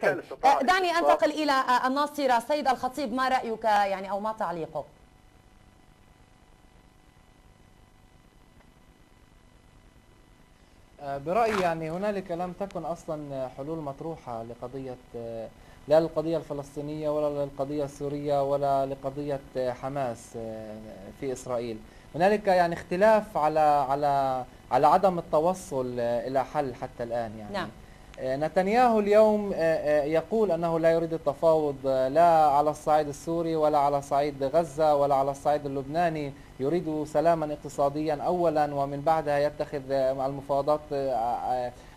طيب. دعني أنتقل إلى الناصرة. سيد الخطيب، ما رأيك يعني أو ما تعليقك؟ برأيي يعني هنالك لم تكن أصلا حلول مطروحة لقضية، لا للقضية الفلسطينية ولا للقضية السورية ولا لقضية حماس في إسرائيل. هنالك يعني اختلاف على عدم التوصل إلى حل حتى الآن يعني. نعم. نتنياهو اليوم يقول أنه لا يريد التفاوض لا على الصعيد السوري ولا على صعيد غزة ولا على الصعيد اللبناني، يريد سلاما اقتصاديا أولا ومن بعدها يتخذ المفاوضات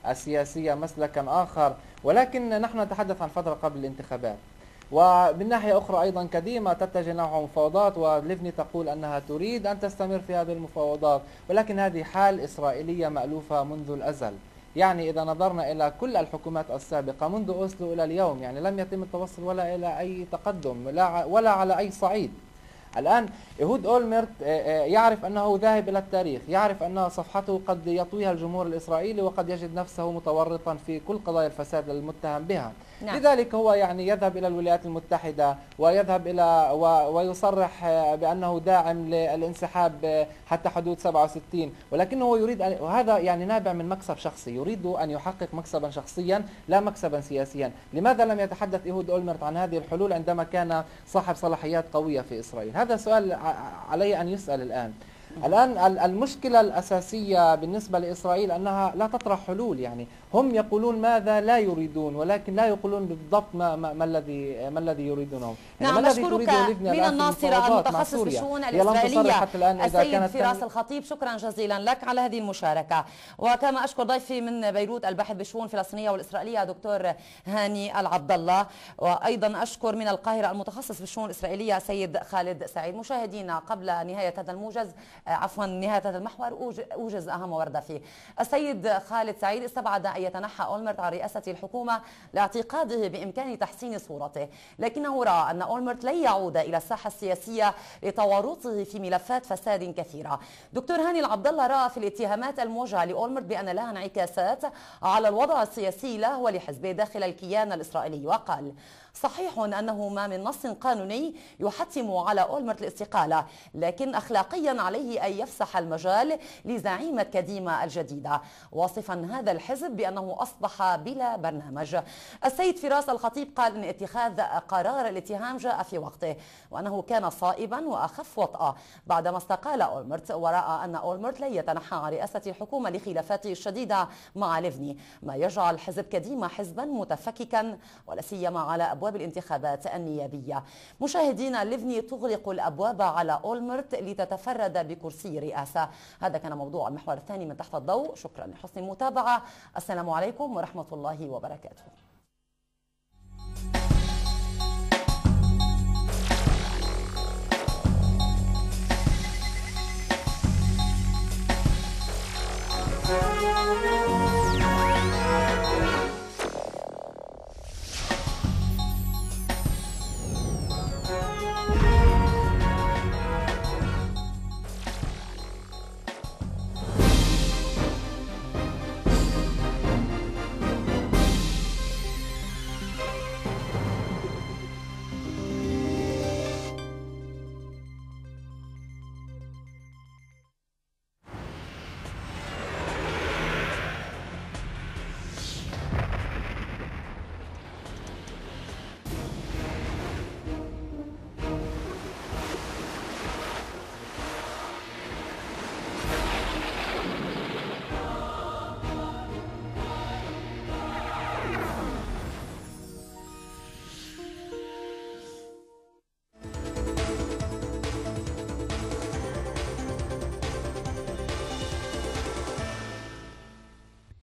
السياسية مسلكا آخر. ولكن نحن نتحدث عن فترة قبل الانتخابات، ومن ناحية أخرى أيضا كديما تتجه نحو مفاوضات، وليفني تقول أنها تريد أن تستمر في هذه المفاوضات، ولكن هذه حال إسرائيلية مألوفة منذ الأزل. يعني إذا نظرنا إلى كل الحكومات السابقة منذ أوسلو إلى اليوم يعني لم يتم التوصل ولا إلى أي تقدم ولا على أي صعيد. الآن إيهود أولمرت يعرف أنه ذاهب إلى التاريخ، يعرف أن صفحته قد يطويها الجمهور الإسرائيلي وقد يجد نفسه متورطا في كل قضايا الفساد المتهم بها. نعم. لذلك هو يعني يذهب إلى الولايات المتحدة ويذهب إلى ويصرح بأنه داعم للانسحاب حتى حدود 67، ولكنه يريد وهذا يعني نابع من مكسب شخصي، يريد أن يحقق مكسبا شخصيا لا مكسبا سياسيا. لماذا لم يتحدث إيهود أولمرت عن هذه الحلول عندما كان صاحب صلاحيات قوية في إسرائيل؟ هذا سؤال علي أن يسأل الآن. المشكلة الأساسية بالنسبة لإسرائيل أنها لا تطرح حلول، يعني هم يقولون ماذا لا يريدون ولكن لا يقولون بالضبط ما الذي يريدونه. نعم، نشكرك من الناصرة المتخصص في الشؤون الإسرائيلية السيد فراس الخطيب، شكرا جزيلا لك على هذه المشاركة. وكما أشكر ضيفي من بيروت الباحث بالشؤون الفلسطينية والإسرائيلية دكتور هاني العبد الله، وأيضا أشكر من القاهرة المتخصص في الشؤون الإسرائيلية سيد خالد سعيد. مشاهدينا، قبل نهاية هذا الموجز نهاية هذا المحور أوجز أهم وردة فيه. السيد خالد سعيد استبعد أن يتنحى أولمرت عن رئاسة الحكومة لاعتقاده بإمكان تحسين صورته، لكنه رأى أن أولمرت لن يعود إلى الساحة السياسية لتورطه في ملفات فساد كثيرة. دكتور هاني العبد الله رأى في الاتهامات الموجهة لأولمرت بأن لها انعكاسات على الوضع السياسي له ولحزبه داخل الكيان الإسرائيلي، وقال: صحيح أنه ما من نص قانوني يحتم على أولمرت الاستقالة، لكن أخلاقيا عليه أن يفسح المجال لزعيمة كديمة الجديدة، واصفا هذا الحزب بأنه أصبح بلا برنامج. السيد فراس الخطيب قال أن اتخاذ قرار الاتهام جاء في وقته، وأنه كان صائبا وأخف وطأة بعدما استقال أولمرت، ورأى أن أولمرت لن يتنحى عن رئاسة الحكومة لخلافاته الشديدة مع ليفني، ما يجعل حزب كديمة حزبا متفككا ولا سيما على أبواب الانتخابات النيابية. مشاهدينا، ليفني تغلق الأبواب على أولمرت لتتفرد بكرسي رئاسة. هذا كان موضوع المحور الثاني من تحت الضوء. شكرا لحسن المتابعة. السلام عليكم ورحمة الله وبركاته. Thank you.